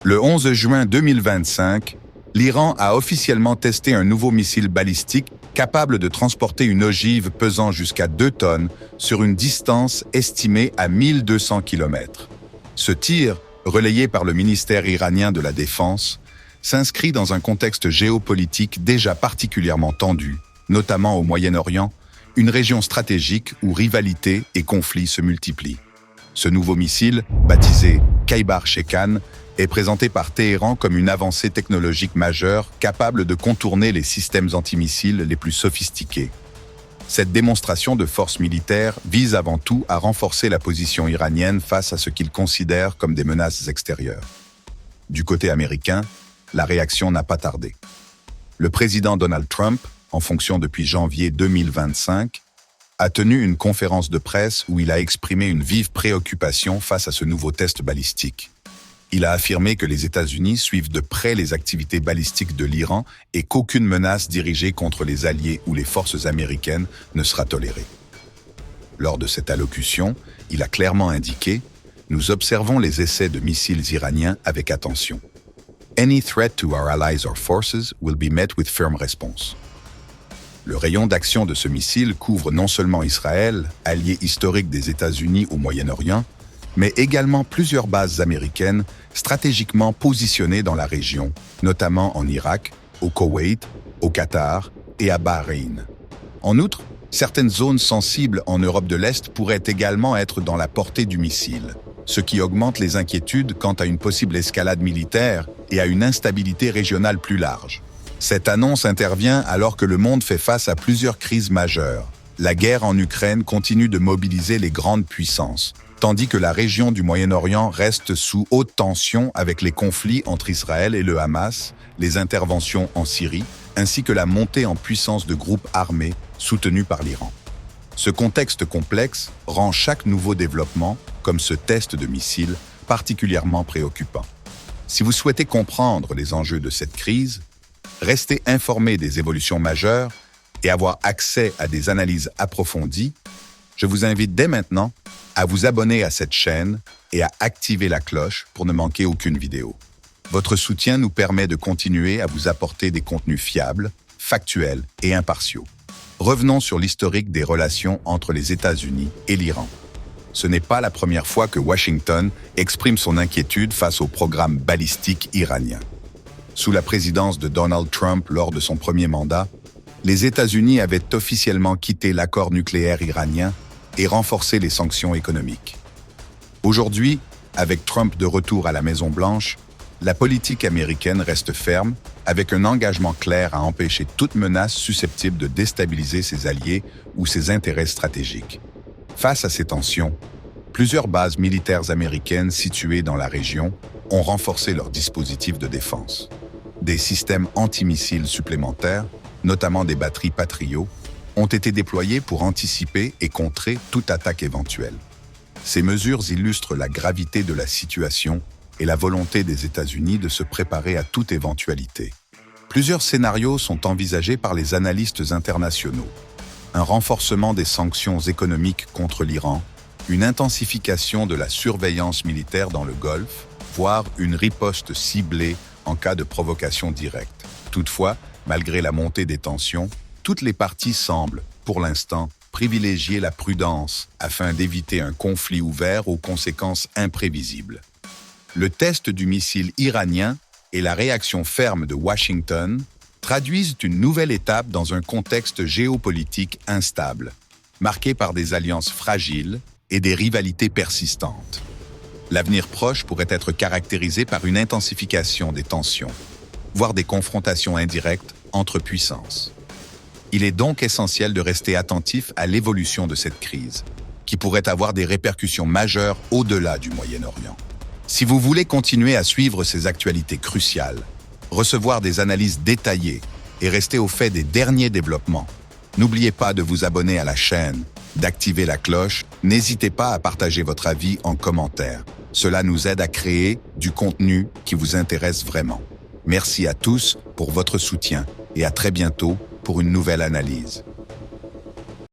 Le 11 juin 2025, l'Iran a officiellement testé un nouveau missile balistique capable de transporter une ogive pesant jusqu'à 2 tonnes sur une distance estimée à 1200 km. Ce tir, relayé par le ministère iranien de la Défense, s'inscrit dans un contexte géopolitique déjà particulièrement tendu, notamment au Moyen-Orient, une région stratégique où rivalités et conflits se multiplient. Ce nouveau missile, baptisé Khaybar-Shekan, est présenté par Téhéran comme une avancée technologique majeure capable de contourner les systèmes antimissiles les plus sophistiqués. Cette démonstration de force militaire vise avant tout à renforcer la position iranienne face à ce qu'ils considèrent comme des menaces extérieures. Du côté américain, la réaction n'a pas tardé. Le président Donald Trump, en fonction depuis janvier 2025, a tenu une conférence de presse où il a exprimé une vive préoccupation face à ce nouveau test balistique. Il a affirmé que les États-Unis suivent de près les activités balistiques de l'Iran et qu'aucune menace dirigée contre les alliés ou les forces américaines ne sera tolérée. Lors de cette allocution, il a clairement indiqué « Nous observons les essais de missiles iraniens avec attention. Any threat to our allies or forces will be met with firm response. » Le rayon d'action de ce missile couvre non seulement Israël, allié historique des États-Unis au Moyen-Orient, mais également plusieurs bases américaines stratégiquement positionnées dans la région, notamment en Irak, au Koweït, au Qatar et à Bahreïn. En outre, certaines zones sensibles en Europe de l'Est pourraient également être dans la portée du missile, ce qui augmente les inquiétudes quant à une possible escalade militaire et à une instabilité régionale plus large. Cette annonce intervient alors que le monde fait face à plusieurs crises majeures. La guerre en Ukraine continue de mobiliser les grandes puissances, tandis que la région du Moyen-Orient reste sous haute tension avec les conflits entre Israël et le Hamas, les interventions en Syrie, ainsi que la montée en puissance de groupes armés soutenus par l'Iran. Ce contexte complexe rend chaque nouveau développement, comme ce test de missile, particulièrement préoccupant. Si vous souhaitez comprendre les enjeux de cette crise, rester informé des évolutions majeures et avoir accès à des analyses approfondies, je vous invite dès maintenant à vous abonner à cette chaîne et à activer la cloche pour ne manquer aucune vidéo. Votre soutien nous permet de continuer à vous apporter des contenus fiables, factuels et impartiaux. Revenons sur l'historique des relations entre les États-Unis et l'Iran. Ce n'est pas la première fois que Washington exprime son inquiétude face au programme balistique iranien. Sous la présidence de Donald Trump lors de son premier mandat, les États-Unis avaient officiellement quitté l'accord nucléaire iranien et renforcé les sanctions économiques. Aujourd'hui, avec Trump de retour à la Maison-Blanche, la politique américaine reste ferme, avec un engagement clair à empêcher toute menace susceptible de déstabiliser ses alliés ou ses intérêts stratégiques. Face à ces tensions, plusieurs bases militaires américaines situées dans la région ont renforcé leurs dispositifs de défense. Des systèmes antimissiles supplémentaires, notamment des batteries Patriot, ont été déployés pour anticiper et contrer toute attaque éventuelle. Ces mesures illustrent la gravité de la situation et la volonté des États-Unis de se préparer à toute éventualité. Plusieurs scénarios sont envisagés par les analystes internationaux. Un renforcement des sanctions économiques contre l'Iran, une intensification de la surveillance militaire dans le Golfe, voire une riposte ciblée en cas de provocation directe. Toutefois, malgré la montée des tensions, toutes les parties semblent, pour l'instant, privilégier la prudence afin d'éviter un conflit ouvert aux conséquences imprévisibles. Le test du missile iranien et la réaction ferme de Washington traduisent une nouvelle étape dans un contexte géopolitique instable, marqué par des alliances fragiles et des rivalités persistantes. L'avenir proche pourrait être caractérisé par une intensification des tensions, voire des confrontations indirectes entre puissances. Il est donc essentiel de rester attentif à l'évolution de cette crise, qui pourrait avoir des répercussions majeures au-delà du Moyen-Orient. Si vous voulez continuer à suivre ces actualités cruciales, recevoir des analyses détaillées et rester au fait des derniers développements, n'oubliez pas de vous abonner à la chaîne, d'activer la cloche, n'hésitez pas à partager votre avis en commentaire. Cela nous aide à créer du contenu qui vous intéresse vraiment. Merci à tous pour votre soutien et à très bientôt pour une nouvelle analyse.